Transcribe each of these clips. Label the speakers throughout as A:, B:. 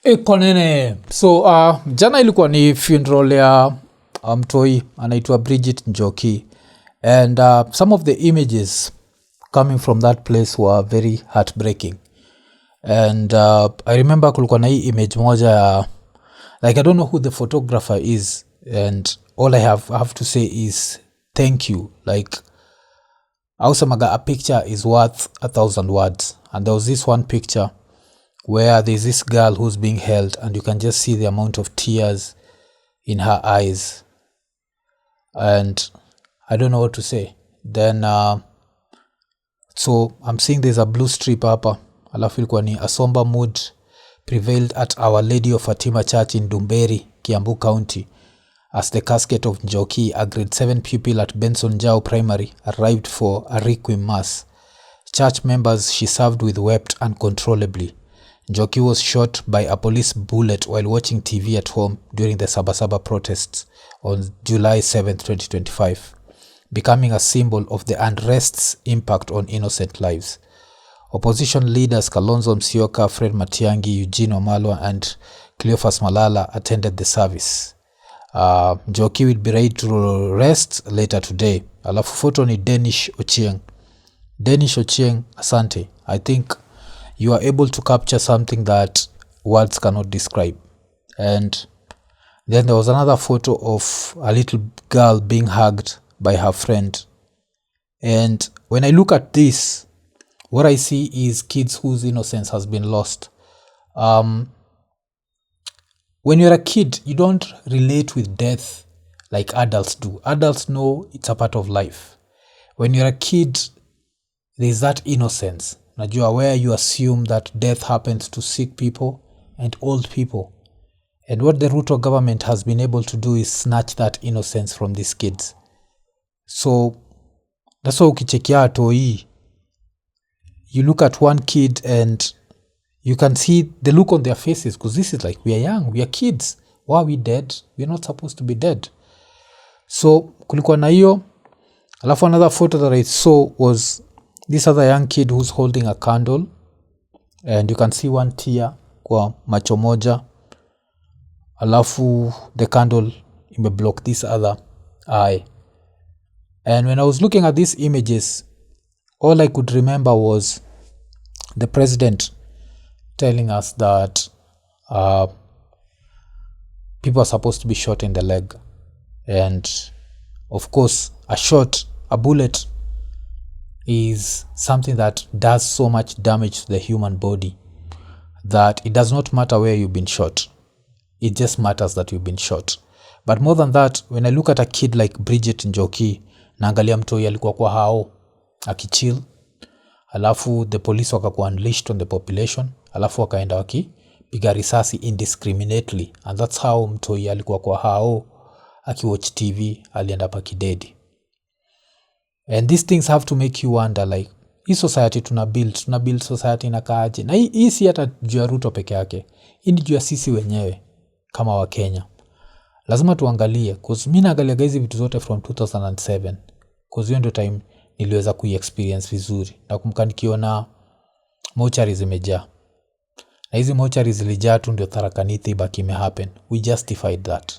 A: Konene. So jana ilikuwa ni funeral ya mtoi anaitwa Bridget Njoki, and some of the images coming from that place were very heartbreaking. And I remember kulikuwa na hii image moja ya, like, I don't know who the photographer is, and all I have to say is thank you. Like, ausemaga, a picture is worth 1,000 words, and there was this one picture where there's this girl who's being held, and you can just see the amount of tears in her eyes, and I don't know what to say. Then so I'm seeing there's a blue strip hapa, alafu ilikuwa ni a somber mood prevailed at Our Lady of Fatima Church in Ndumberi, Kiambu County, as the casket of Njoki, a grade 7 pupil at Benson Jao Primary, arrived for a requiem mass. Church members she served with wept uncontrollably. Njoki was shot by a police bullet while watching TV at home during the Saba Saba protests on July 7, 2025, becoming a symbol of the unrest's impact on innocent lives. Opposition leaders Kalonzo Musyoka, Fred Matiang'i, Eugene Wamalwa, and Cleophas Malala attended the service. Njoki will be ready to rest later today. Alafu photo ni Denish Ochieng. Denish Ochieng, asante. I think you are able to capture something that words cannot describe. And then there was another photo of a little girl being hugged by her friend. And when I look at this, what I see is kids whose innocence has been lost. When you're a kid, you don't relate with death like adults do. Adults know it's a part of life. When you're a kid, there's that innocence. Najua, where you assume that death happens to sick people and old people. And what the Ruto government has been able to do is snatch that innocence from these kids. So that's why ukichekia atoi, you look at one kid and you can see the look on their faces, because this is like, we are young, we are kids. Why are we dead? We're not supposed to be dead. So kulikuwa na hiyo. Alafu another photo that I saw was this other young kid who's holding a candle, and you can see one tear kwa macho moja. Alafu the candle imeblock this other eye. And when I was looking at these images, all I could remember was the president telling us that people are supposed to be shot in the leg. And of course, a bullet is something that does so much damage to the human body that it does not matter where you've been shot. It just matters that you've been shot. But more than that, when I look at a kid like Bridget Njoki, naangalia mtoi alikuwa kwa hao akichill, alafu the police wakakuwa unleashed on the population, alafu wakaenda wakipiga risasi indiscriminately, and that's how mtoi alikuwa kwa hao akiwatch TV alienda pa kidedi. And these things have to make you wonder, like, hii society tuna build society inakaaje? Na hii si hata juu ya Ruto peke yake, hii ni juu ya sisi wenyewe kama wa Kenya. Lazima tuangalie, cause mimi naangalia hizi vitu zote from 2007, cause hiyo ndio time niliweza kuiexperience vizuri. Nakumbuka nikiona mortuaries zimejaa, na hizi mortuaries zilijaa tu ndio Tharaka Nithi ibaki happen. We justified that.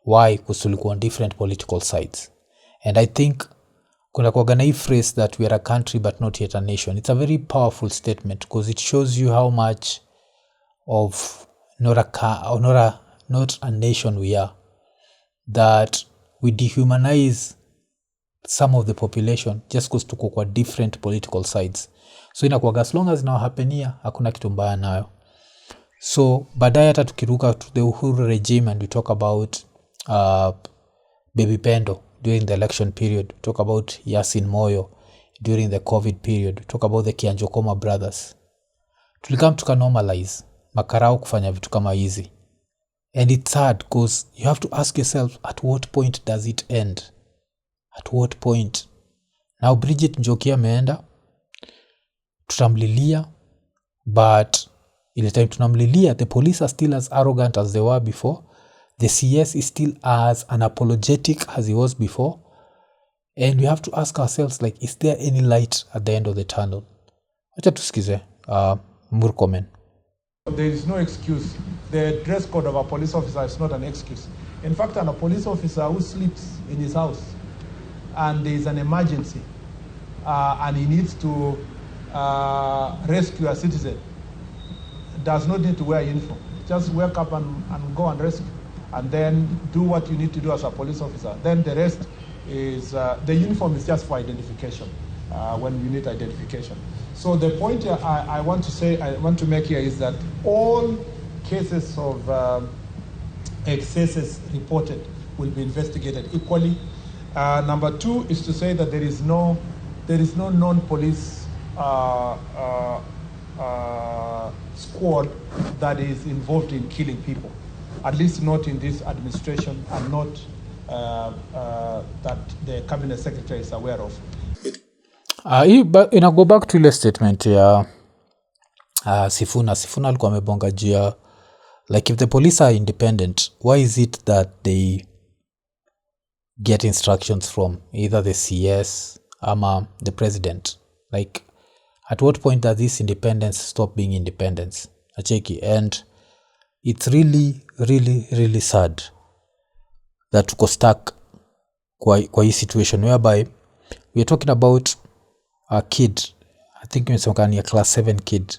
A: Why? Because tulikuwa on different political sides. And I think kuna kuwaga na hii phrase that we are a country but not yet a nation. It's a very powerful statement, because it shows you how much of not a nation we are, that we dehumanize some of the population just because tuko kwa different political sides. So inakuwaga as long as now hapenia, hakuna kitu mbaya nayo. So baadaye hata tukiruka to the Uhuru regime and we talk about Baby Pendo during the election period, we talk about Yasin Moyo during the COVID period, we talk about the Kianjokoma brothers. Tulikam tukanormalize makarao kufanya vitu kama hizi. And it's sad because you have to ask yourself, at what point does it end? At what point? Now Bridget Njoki ameenda, tutamlilia, but ile time tunamlilia, the police are still as arrogant as they were before. The CS is still as unapologetic as he was before. And we have to ask ourselves, like, is there any light at the end of the tunnel? Acha tusikize Murkomen.
B: There is no excuse. The dress code of a police officer is not an excuse. In fact, a police officer who sleeps in his house and there is an emergency and he needs to rescue a citizen does not need to wear a uniform. Just wake up and go and rescue, and then do what you need to do as a police officer. Then the rest is, the uniform is just for identification, when you need identification. So the point I want to make here is that all cases of excesses reported will be investigated equally. Number two is to say that there is no non-police squad that is involved in killing people, at least not in this administration, and not that the cabinet secretary is aware of.
A: Go back to ile statement ya Sifuna alikuwa amebonga jia, like if the police are independent, why is it that they get instructions from either the CS ama the president? Like, at what point does this independence stop being independence? Acheki. And it's really, really, really sad that tuko stuck kwa hii situation whereby we are talking about a kid, I think ni a class 7 kid,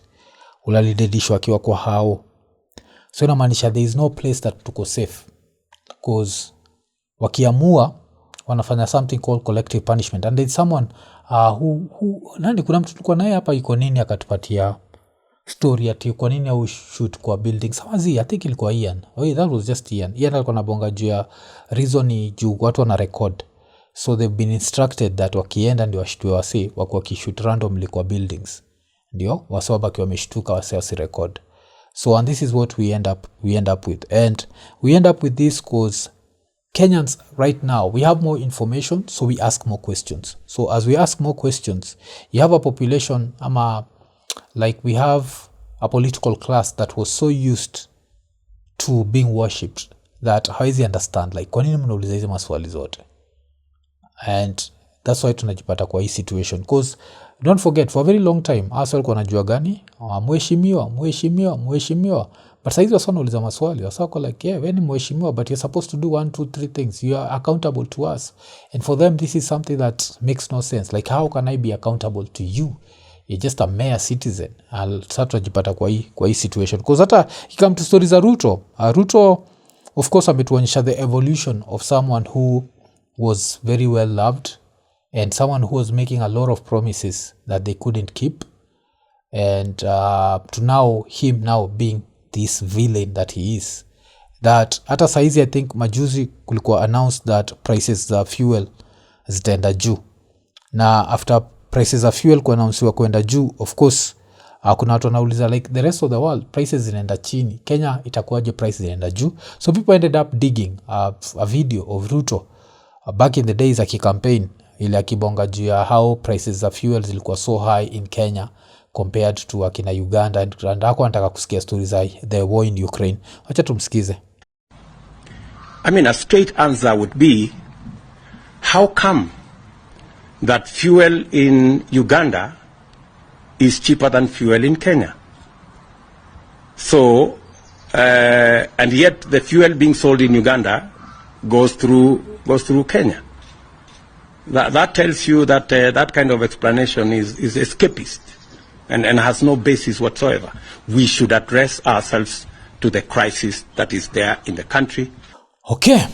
A: ulalidedishwa akiwa kwa hao. So inamaanisha there is no place that tuko safe, because wakiamua wanafanya something called collective punishment. And there's someone kuna mtu tulikuwa naye hapa iko Nini akatupatia story ati kwa nini au shoot kwa building samazi. I think ilikuwa Ian. That was just Ian alikuwa anabonga juu ya reason ni juu watu wana record, so they've been instructed that wakienda ndio washtue wasi wako kishoot randomly kwa buildings, ndio wasi wabaki wameshtuka wasi record. So and this is what we end up with, and we end up with this cause Kenyans right now, we have more information, so we ask more questions. So as we ask more questions, you have a population, like we have a political class that was so used to being worshipped that hawezi understand, like kwa nini mnauliza hizo maswali zote? And that's why tunajipata kwa hii situation, because don't forget, for a very long time hasa walikuwa wanajua gani mheshimiwa, but saizi wasa wanauliza maswali, wasa wako like, yeah, when mheshimiwa, but you're supposed to do 1 2 3 things, you are accountable to us. And for them this is something that makes no sense. Like, how can I be accountable to you? You're just a mere citizen. Sasa tunajipata kwa hii situation, because hata ikam to stories za Ruto of course ametuonyesha the evolution of someone who was very well loved and someone who was making a lot of promises that they couldn't keep, and to now him now being this villain that he is. That hata saizi I think majuzi kulikuwa announced that prices za fuel zitaenda juu, na after prices za fuel kuannouncewa kwenda juu, of course kuna watu wanauliza like the rest of the world prices zinaenda chini, Kenya itakuwaje prices zinaenda juu? So people ended up digging a video of Ruto back in the days akicampaign ile akibonga juu ya how prices za fuel zilikuwa so high in Kenya compared to akina Uganda, and hako anataka kusikia stories za the war in Ukraine. Wacha tumsikize.
C: I mean, a straight answer would be, how come that fuel in Uganda is cheaper than fuel in Kenya? So, and yet the fuel being sold in Uganda goes through Kenya. That tells you that that kind of explanation is escapist and has no basis whatsoever. We should address ourselves to the crisis that is there in the country.
A: Okay.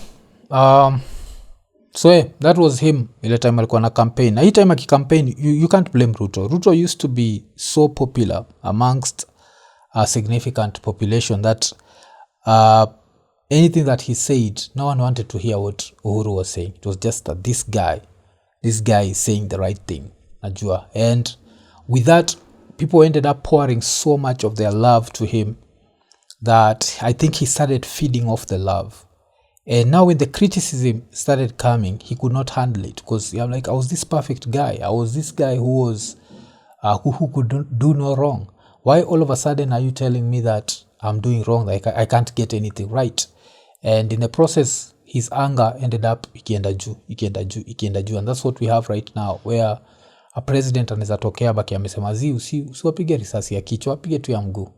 A: So that was him ile time alikuwa na campaign. Na hii time akicampaign, you can't blame Ruto. Ruto used to be so popular amongst a significant population that anything that he said, no one wanted to hear what Uhuru was saying. It was just that this guy is saying the right thing. Najua. And with that, people ended up pouring so much of their love to him that I think he started feeding off the love. And now when the criticism started coming, he could not handle it, because I'm like, I was this perfect guy. I was this guy who was who could do no wrong. Why all of a sudden are you telling me that I'm doing wrong? Like I can't get anything right? And in the process, his anger ended up ikienda juu. And that's what we have right now, where a president anaweza tokea baki amesema usiwapige risasi ya kichwa, apige tu ya mguu.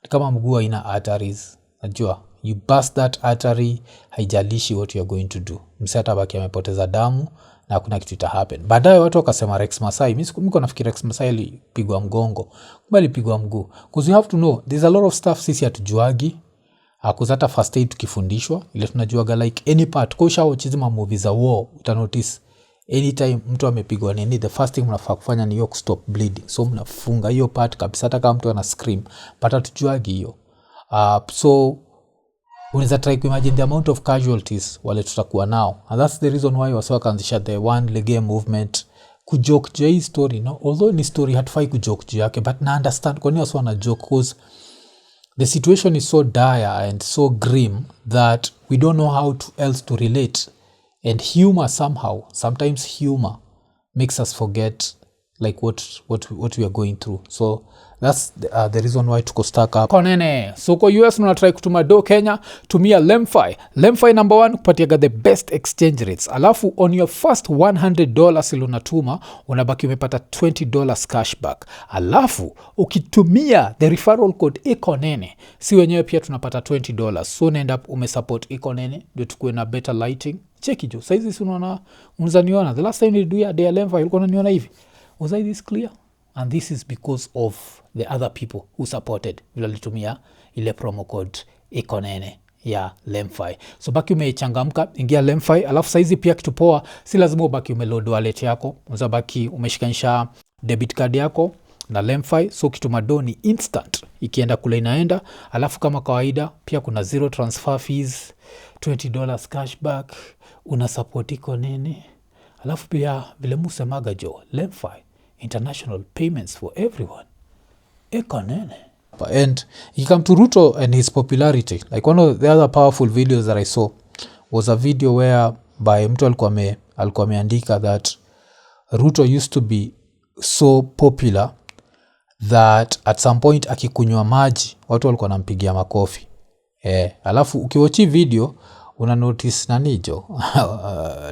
A: kama mguu ina arteries, najua you burst that artery, haijalishi what you're going to do. Mseta baki amepoteza damu na hakuna kitu ita happen. Baadaye watu wakasema Rex Masai, mimi nafikiri Rex Masai alipigwa mgongo, bali pigwa mguu. Because you have to know there's a lot of stuff sisi hatujuagi. Kuzata first aid tukifundishwa, ile tunajuaga like any part. Kwa ushawo chizima movies za war, uta notice anytime mtu amepigwa nini, the first thing mnafaa kufanya ni yok stop bleeding. So mnafunga hiyo part kabisa hata kama mtu ana scream, but hatujuagi hiyo. So unaweza try to imagine the amount of casualties wale tutakuwa nao. And that's the reason why wasa wakaanzisha the one leg movement, kujoke juu hii story, no? Although ni story hatufai kujoke juu yake, but na understand kwa nini wasa wana joke, because the situation is so dire and so grim that we don't know how else to relate. And humor somehow, sometimes humor makes us forget like what we are going through. So that's the reason why tuko stuck up. Konene, so kwa US try kutuma do Kenya, tumia Lemfi. Lemfi number 1 kupatiaga the best exchange rates. Alafu on your first $100 ilo natuma, unabaki umepata $20 cashback. Alafu ukitumia the referral code ikonene, si wenyewe pia tunapata $20. So end up umesupport ikonene, ndio tukue na better lighting. Cheki jo, saizi si unaona, unzaniona. The last time we do ya day Lemfi, ulikuwa unaniona hivi. Was I this clear? And this is because of the other people who supported vile litumia ile promo code ikonene ya Lemfi. So baki umechangamka, ingia Lemfi. Alafu saizi pia kitu poa, si lazima ubaki umeload wallet yako, unaweza baki umeshikanisha debit card yako na Lemfi. So kituma do ni instant, ikienda kule inaenda. Alafu kama kawaida pia kuna zero transfer fees, $20 cashback, una support ikonene. Alafu pia vile musemaga jo, Lemfi, international payments for everyone. Ikonene. And he come to Ruto and his popularity. Like one of the other powerful videos that I saw was a video where by mtu alikuwa ameandika that Ruto used to be so popular that at some point akikunywa maji watu walikuwa wanampigia makofi. Alafu ukiwachi video una notice nanijo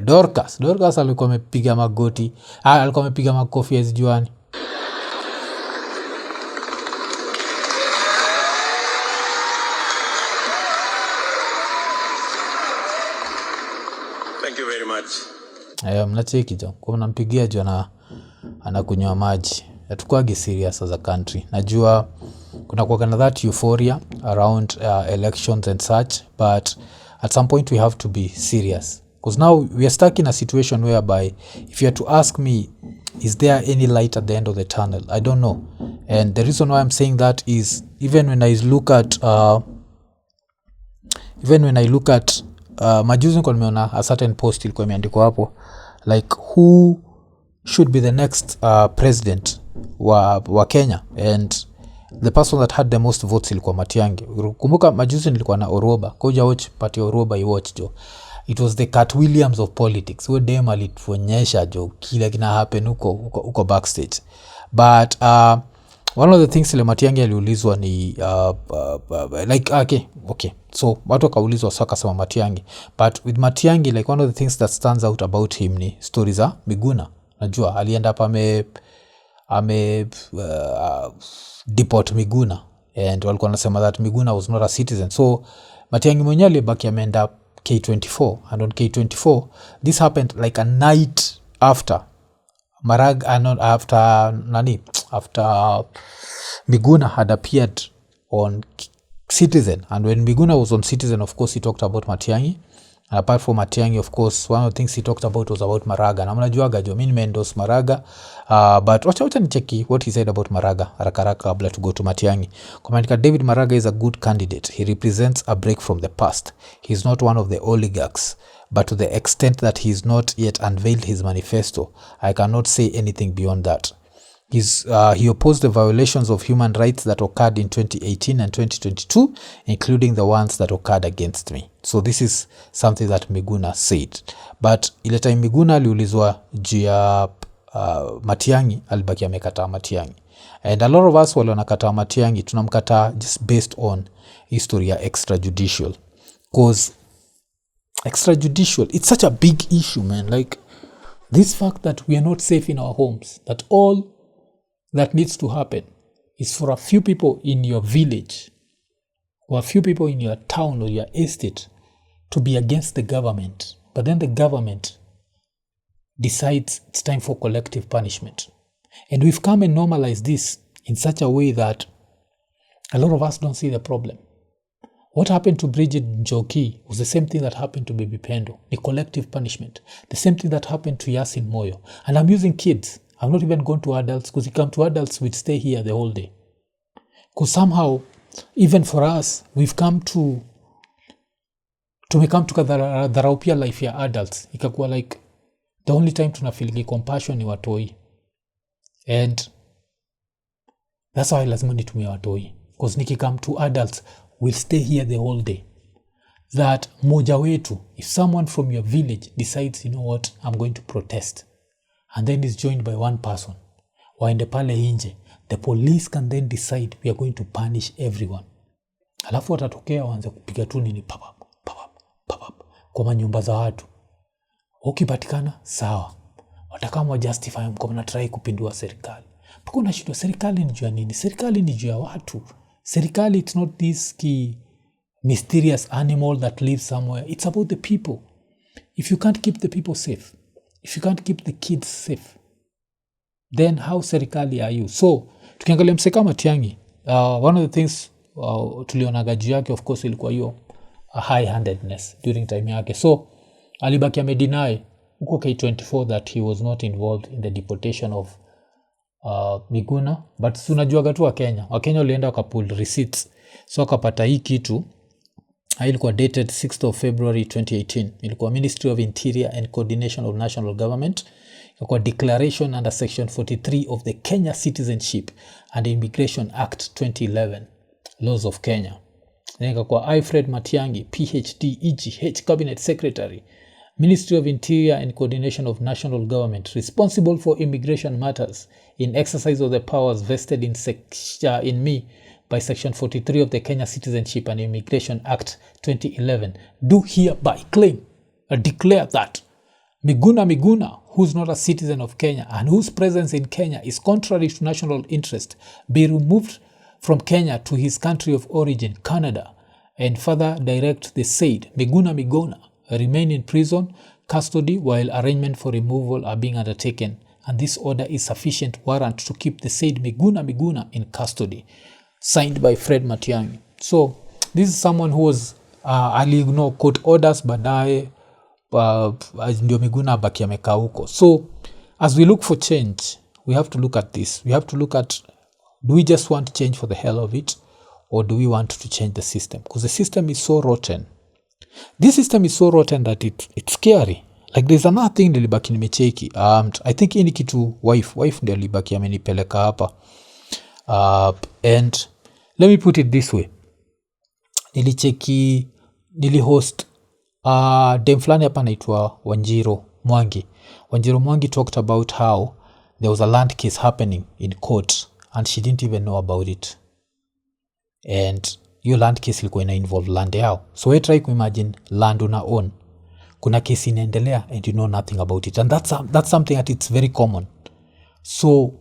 A: Dorcas alikuwa amepiga magoti, alikuwa amepiga makofi ya zijuani.
C: Thank you very much.
A: Mnacheki jo, kwa mnampigia jo na anakunywa maji. Hatukuagi serious as a country. Najua kuna kwa kana that euphoria around elections and such, but at some point we have to be serious, because now we are stuck in a situation whereby if you are to ask me, is there any light at the end of the tunnel, I don't know. And the reason why I'm saying that is even when I look at majuzi nilikuwa nimeona a certain post ilikuwa imeandikwa hapo like who should be the next president wa Kenya, and the person that had the most votes ilikuwa Matiang'i. Kumbuka majuzi nilikuwa na Oroba, koja watch party Oroba you watch jo, it was the Cat Williams of politics. We dem alituonyesha jo kila kina happen uko backstage. But one of the things ile Matiang'i aliulizwa ni like okay so watu wakaulizwa saka sema Matiang'i, but with Matiang'i like one of the things that stands out about him ni stories za Miguna. Najua alienda hapa deport Miguna, and walikuwa wanasema that Miguna was not a citizen. So Matiang'i mwenyewe alibaki ameenda K24, and on K24 this happened like a night after after Miguna had appeared on Citizen. And when Miguna was on Citizen, of course he talked about Matiang'i. And apart from Matiang'i, of course, one of the things he talked about was about Maraga. Na mnajuaga jo, mimi nimeendorse Maraga. But wacha nicheki what he said about Maraga haraka kabla to go to Matiang'i. Commentika, David Maraga is a good candidate. He represents a break from the past. He is not one of the oligarchs. But to the extent that he is not yet unveiled his manifesto, I cannot say anything beyond that. He opposed the violations of human rights that occurred in 2018 and 2022, including the ones that occurred against me. So this is something that Miguna said. But ile time Miguna aliulizwa juu ya Matiang'i, alibaki amekataa Matiang'i. And a lot of us wale wanakataa Matiang'i tunamkataa just based on history ya extrajudicial. Because extrajudicial, it's such a big issue, man. Like this fact that we are not safe in our homes, that all that needs to happen is for a few people in your village or a few people in your town or your estate to be against the government, but then the government decides it's time for collective punishment. And we've come and normalized this in such a way that a lot of us don't see the problem. What happened to Bridget Njoki was the same thing that happened to Baby Pendo, the collective punishment. The same thing that happened to Yasin Moyo. And I'm using kids. I've not even gone to adults, because if you come to adults, we'd stay here the whole day. Because somehow, even for us, we've come to tumekam tukadharau pia life ya adults. Ikakuwa like, the only time tunafeel compassion ni watoi. And that's why lazima nitumia watoi. Because nikikam to adults, we'll stay here the whole day. That moja wetu, if someone from your village decides, you know what, I'm going to protest, and then is joined by one person, waende pale inje, the police can then decide we are going to punish everyone. Alafu watatokea waanze kupiga tu nini papap kwa manyumba za watu. Ukipatikana sawa, watakama justify mko mnatry kupindua serikali. Pako unashindwa serikali ni juu ya nini? Serikali ni juu ya watu. Serikali, it's not this key mysterious animal that lives somewhere. It's about the people. If you can't keep the people safe, if you can't keep the kids safe, then how serikali are you? So tukiangalia mse kama Tiang'i, one of the things tulionaga juu yake of course ilikuwa hiyo high-handedness during time yake. So alibaki amedeny huko K24 that he was not involved in the deportation of Miguna, but tunajuaga tu Wakenya walienda wakapull receipts, so akapata hii kitu. Ilikuwa dated 6th of February 2018. Ilikuwa Ministry of Interior and Coordination of National Government. Ilikuwa declaration under section 43 of the Kenya Citizenship and Immigration Act 2011 laws of Kenya. Ilikuwa Alfred Matiang'i, PhD, EGH Cabinet Secretary, Ministry of Interior and Coordination of National Government, responsible for immigration matters in exercise of the powers vested in me by Section 43 of the Kenya Citizenship and Immigration Act 2011, do hereby claim and declare that Miguna Miguna, who is not a citizen of Kenya and whose presence in Kenya is contrary to national interest, be removed from Kenya to his country of origin, Canada, and further direct the said Miguna Miguna remain in prison custody while arrangement for removal are being undertaken, and this order is sufficient warrant to keep the said Miguna Miguna in custody. Signed by Fred Matiang'i. So this is someone who was aliignore court orders, baadaye ndio Miguna baki amekaa huko. So as we look for change, we have to look at this. We have to look at, do we just want change for the hell of it, or do we want to change the system? Because the system is so rotten. This system is so rotten that it's scary. Like there's another thing nilibaki nimecheki. I think hii ni kitu wife ndio alibaki amenipeleka hapa. And let me put it this way. Nilihost dem flani hapa naitwa Wanjiro Mwangi talked about how there was a land case happening in court and she didn't even know about it. And your land case ilikuwa ina involve land yao. So we try to imagine land una own. Kuna case inaendelea and you know nothing about it. And that's something that it's very common. So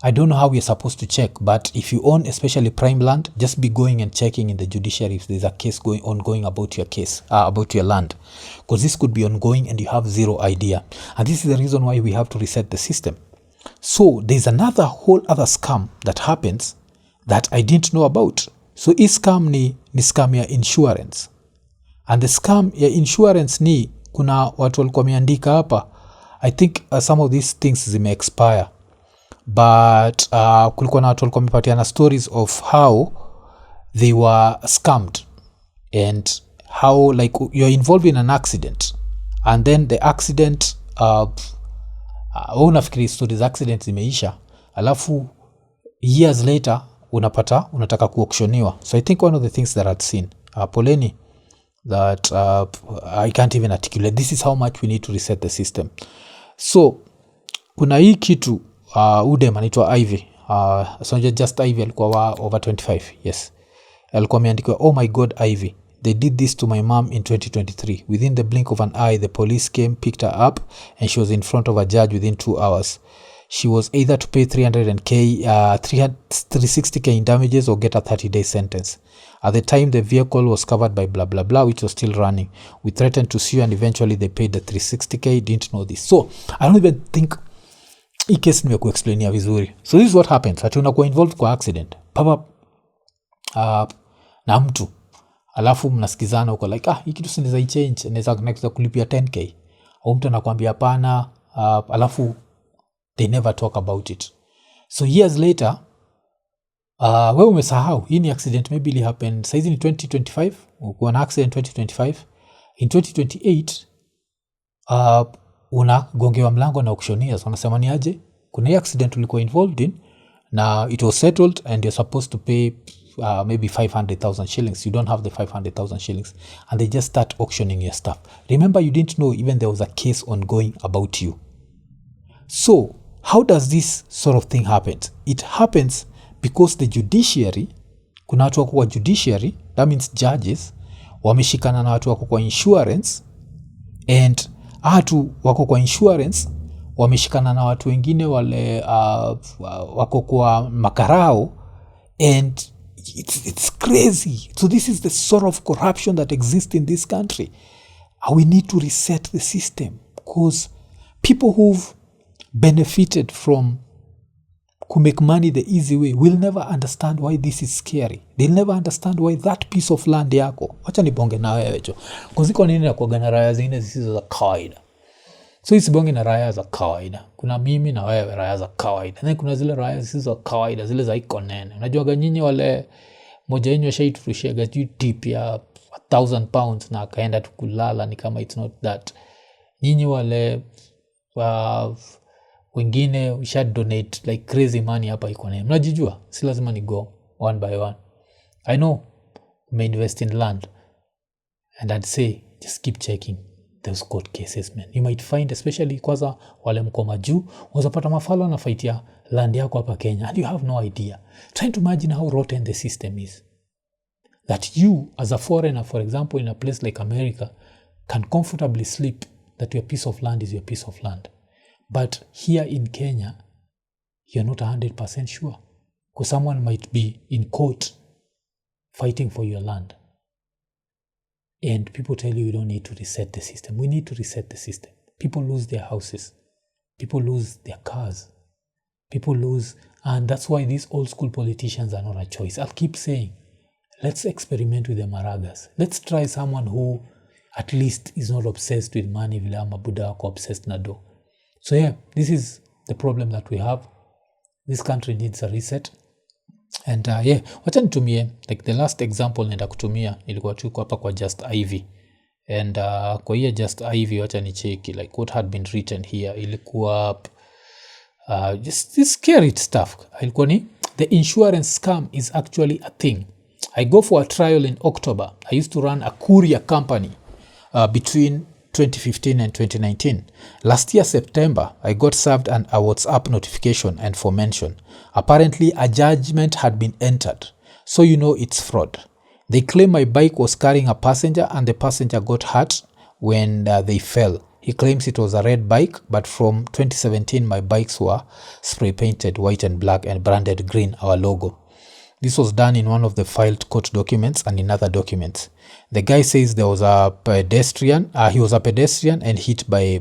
A: I don't know how we're supposed to check, but if you own especially prime land, just be going and checking in the judiciary if there's a case ongoing about your case, about your land. Because this could be ongoing and you have zero idea. And this is the reason why we have to reset the system. So there's another whole other scam that happens that I didn't know about. So hii scam ni scam ya insurance. And the scam ya insurance ni, kuna watu walikuwa wameandika hapa, I think some of these things zime expire. But kulikuwa na watu walikuwa wamepatiana stories of how they were scammed and how like you're involved in an accident and then the accident unafikiri stories accident zimeisha, alafu years later unataka kuauctioniwa. So I think one of the things that I'd seen poleni that I can't even articulate. This is how much we need to reset the system. So kuna hii kitu udem anaitwa Ivy, so just Ivy alikuwa over 25. Yes, alikuwa ameandikwa, oh my god Ivy, they did this to my mom in 2023. Within the blink of an eye the police came, picked her up and she was in front of a judge within 2 hours. she was either to pay 360k in damages or get a 30-day sentence. At the time, the vehicle was covered by blah blah blah, which was still running. We threatened to sue, and eventually they paid the 360k. Didn't know this. So I don't even think hii case nimekuexplainia vizuri. So this is what happens. Ati unakuwa involved kwa accident papa na mtu alafu mnasikizana huko like hii kitu sinaweza ichange, naweza kulipia 10k, au mtu anakuambia hapana, alafu they never talk about it. So years later, wewe umesahau hii ni accident, maybe it happened saizi ni 2025, uko na accident 2025. In 2028 unagongewa mlango na auctioneers, wanasema ni aje, kuna hii accident ulikuwa involved in na it was settled and you're supposed to pay maybe 500,000 shillings. You don't have the 500,000 shillings, and they just start auctioning your stuff. Remember, you didn't know even there was a case ongoing about you. So how does this sort of thing happen? It happens because the judiciary, kuna watu wako kwa judiciary, that means judges, wameshikana na watu wako kwa insurance, and watu wako kwa insurance wameshikana na watu wengine wale wako kwa makarao, and it's crazy. So this is the sort of corruption that exists in this country. We need to reset the system, because people who've benefited from to make money the easy way will never understand why this is scary. They'll never understand why that piece of land yako, wacha nibonge na wewe cho, kuziko nini na kuagana raya zingine zisizo za kawaida. So isibonge na raya za kawaida, kuna mimi na wewe raya za kawaida, na kuna zile raya zisizo za kawaida, zile za iko nene. Unajua nyinyi wale moja yenyu shaiturushia juu tip ya 1,000 pounds na akaenda tukulala, ni kama it's not that. Nyinyi wale wengine we should donate like crazy money hapa iko nene. Mnajijua, si lazima ni go one by one. I know may invest in land, and I'd say just keep checking those court cases, man. You might find, especially kwanza wale mko majuu, unapata mafalo na fight ya land yako hapa Kenya, and you have no idea. Trying to imagine how rotten the system is, that you as a foreigner, for example, in a place like America, can comfortably sleep that your piece of land is your piece of land. But here in Kenya, you're not 100% sure, because someone might be in court fighting for your land. And people tell you don't need to reset the system. We need to reset the system. People lose their houses. People lose their cars. People lose, and that's why these old school politicians are not a choice. I'll keep saying, let's experiment with the Maragas. Let's try someone who at least is not obsessed with money, vile ama Buddha wako obsessed na do. So yeah, this is the problem that we have. This country needs a reset. And wacha nitumie, like the last example nenda kutumia ilikuwa tuko hapa kwa Just Ivy. And kwa hiyo Just Ivy wacha nicheki like what had been written here. Ilikuwa just this scary stuff. Ilikuwa ni the insurance scam is actually a thing. I go for a trial in October. I used to run a courier company between 2015 and 2019. Last year, September, I got served a WhatsApp notification and for mention. Apparently, a judgment had been entered. So you know it's fraud. They claim my bike was carrying a passenger and the passenger got hurt when they fell. He claims it was a red bike, but from 2017, my bikes were spray painted white and black and branded green, our logo. This was done in one of the filed court documents and in other documents. The guy says there was a pedestrian. He was a pedestrian and hit by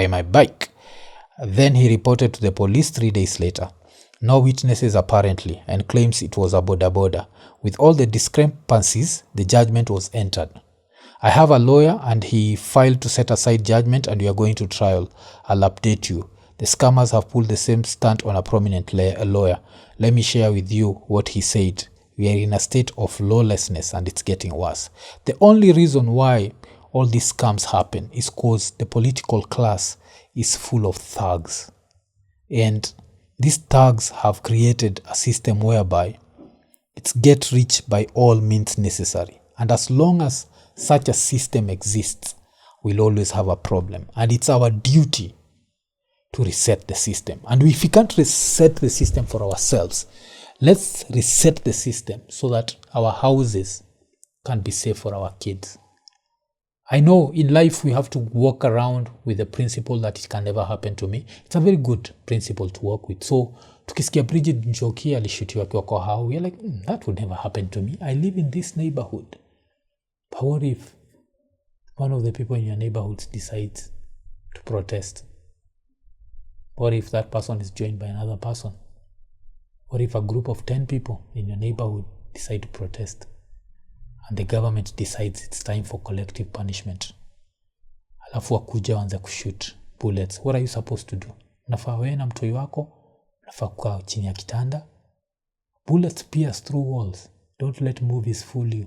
A: my bike. Then he reported to the police 3 days later. No witnesses apparently, and claims it was a boda. With all the discrepancies, the judgment was entered. I have a lawyer and he filed to set aside judgment and we are going to trial. I'll update you. The scammers have pulled the same stunt on a prominent lawyer. Let me share with you what he said. We are in a state of lawlessness and it's getting worse. The only reason why all these scams happen is because the political class is full of thugs. And these thugs have created a system whereby it's get rich by all means necessary. And as long as such a system exists, we'll always have a problem. And it's our duty to reset the system. And if we can't reset the system for ourselves, let's reset the system so that our houses can be safe for our kids. I know in life we have to walk around with the principle that it can never happen to me. It's a very good principle to work with. So tukisikia Bridget Njoki alishutiwa kwa hao, we are like, that would never happen to me. I live in this neighborhood. But what if one of the people in your neighborhood decides to protest? What if that person is joined by another person? What if a group of 10 people in your neighborhood decide to protest and the government decides it's time for collective punishment? Alafu wakuja wanza kushoot bullets. What are you supposed to do? Nafaa wewe na mtoi wako nafaa kukaa chini ya kitanda. Bullets pierce through walls. Don't let movies fool you.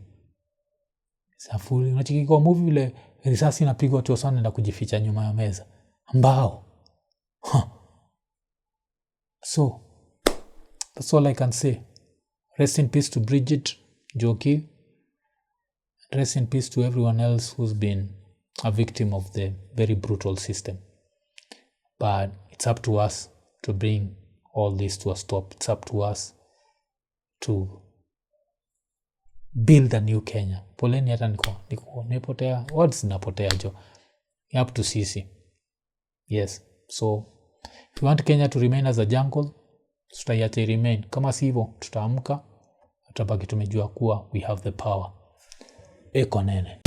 A: Unachiki kwa movie vile risasi inapigwa watu sana na kujificha nyuma ya meza. Mbao. So, that's all I can say. Rest in peace to Bridget Njoki. Rest in peace to everyone else who's been a victim of the very brutal system. But it's up to us to bring all this to a stop. It's up to us to build a new Kenya. Poleni hata niko nipotea. Words napotea jo. Up to sisi. Yes. So, if you want Kenya to remain as a jungle, tutaiacha remain. Kama sivyo, tutaamka, tutabaki tumejua kuwa we have the power. Eko nene.